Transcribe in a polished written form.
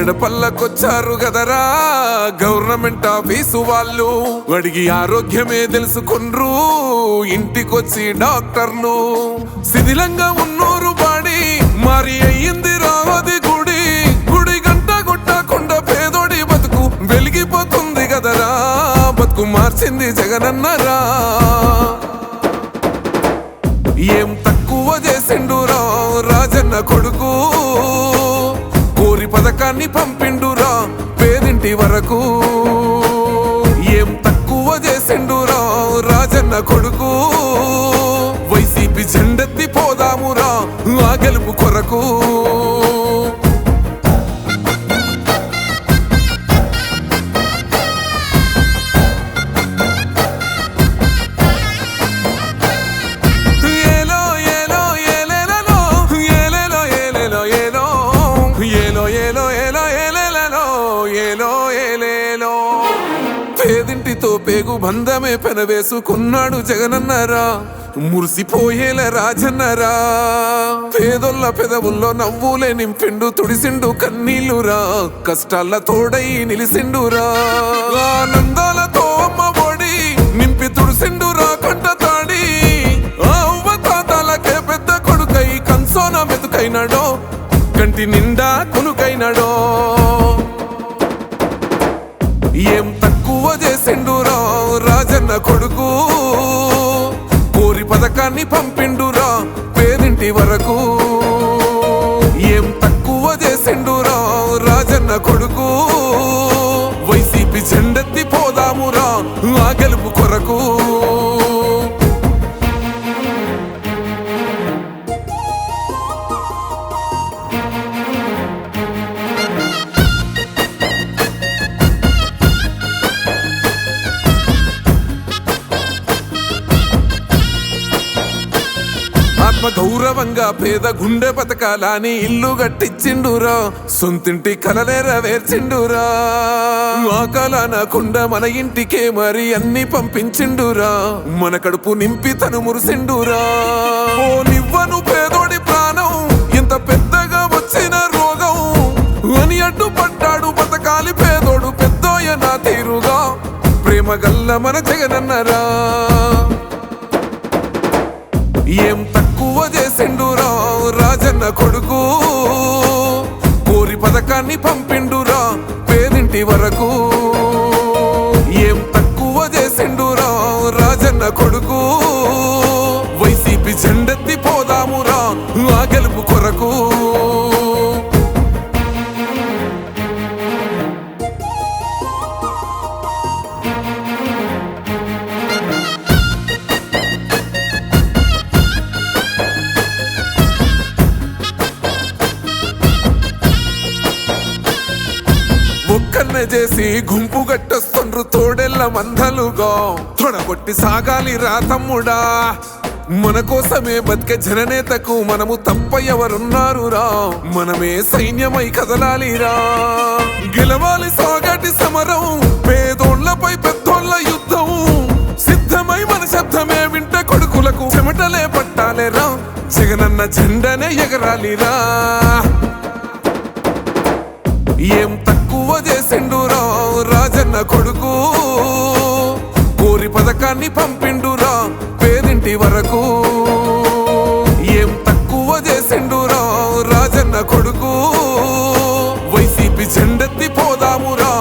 గడపల్లకొచ్చారు గదరా government office వాళ్ళు. అడిగి ఆరోగ్యమే తెలుసుకుండ్రు ఇంటికొచ్చి డాక్టర్లు. శిథిలంగా ఉన్నోరు బాడి మరి అయ్యింది రావది గుడి. గుడి గంట కొట్టకుండా పేదోడి బతుకు వెలిగిపోతుంది గదరా. బతుకు మార్చింది జగనన్నరా. ఏం తక్కువ చేసిండురా రాజన్న కొడుకు. కోరి పథకాన్ని పంపిండురా పేదింటి వరకు. ఏం తక్కువ చేసిండురా రాజన్న కొడుకు. వైసీపీ జెండెత్తి పోదామురా ఆ గెలుపు కొరకు. పేదింటితో పేగు బంధమే పెనవేసుకున్నాడు జగనన్నరా. మురిసిపోయేల రాజన్నరా. పేదొల్ల పెదవుల్లో నవ్వులే నింపిండు తుడిసిండు కన్నీళ్ళురా. కష్టాల తోడై నిలిసిండురా. ఆనందాలతో అమ్మ ఒడి నింపి తుడిసిండురా కంట తాడి. అవ్వ తాతలకే పెద్ద కొడుకై కంసోన మెతుకైనాడో కంటి నిండా కునుకైనాడో. ఏం తక్కువ చేసిండురా రాజన్న కొడుకు. కోరి పథకాన్ని పంపిండురా పేదింటి వరకు. ఏం తక్కువ చేసిండురా రాజన్న కొడుకు. వైసీపీ జెండెత్తి పోదామురా ఆ గెలుపు కొరకు. ఆత్మ గౌరవంగా పేద గుండె బతకాలని ఇల్లు గట్టించిండురా. సొంతింటి కలనేరవేర్చిండురా. ఆ కలనకుండా మన ఇంటికే మరి అన్ని పంపించిండురా. మన కడుపు నింపి తను మురిసిండురా. ఓ నివ్వను పేదోడి ప్రాణం ఎంత పెద్దగా వచ్చిన రోగం అని అడ్డుపడ్డాడు బతకాలి పేదోడు పెద్దోయ నా తీరుగా. ప్రేమ గల్ల మన జగనన్నరా. ఏం తక్కువ చేసిండురా రాజన్న కొడుకు. కోరి పథకాన్ని పంపిండురా పేదింటి వరకు. ఏం తక్కువ చేసిండురా రాజన్న కొడుకు. వైసీపీ జెండెత్తి పోదామురా ఆ గెలుపు కొరకు. ఒక్కన్నే చేసి గుంపు గట్టొస్తుండ్రు తోడెల్ల మందలుగా. తొడగొట్టి సాగాలి రా తమ్ముడా. మన కోసమే బతికే జననేతకు మనము తప్ప ఎవరున్నారురా. మనమే సైన్యమై కదలాలిరా. గెలవాలి సాగటి సమరం పేదోళ్లపై పెద్దోళ్ల యుద్ధం. సిద్ధమై మన శబ్దమే వింట కొడుకులకు చెమటలే పట్టాలేరా. జగనన్న జెండనే ఎగరాలిరా. ఏం తక్కువ చేసిండురా రాజన్న కొడుకు. కోరి పథకాన్ని పంపిండురా పేదింటి వరకు. ఏం తక్కువ చేసిండురా రాజన్న కొడుకు. వైసీపీ జెండెత్తి పోదామురా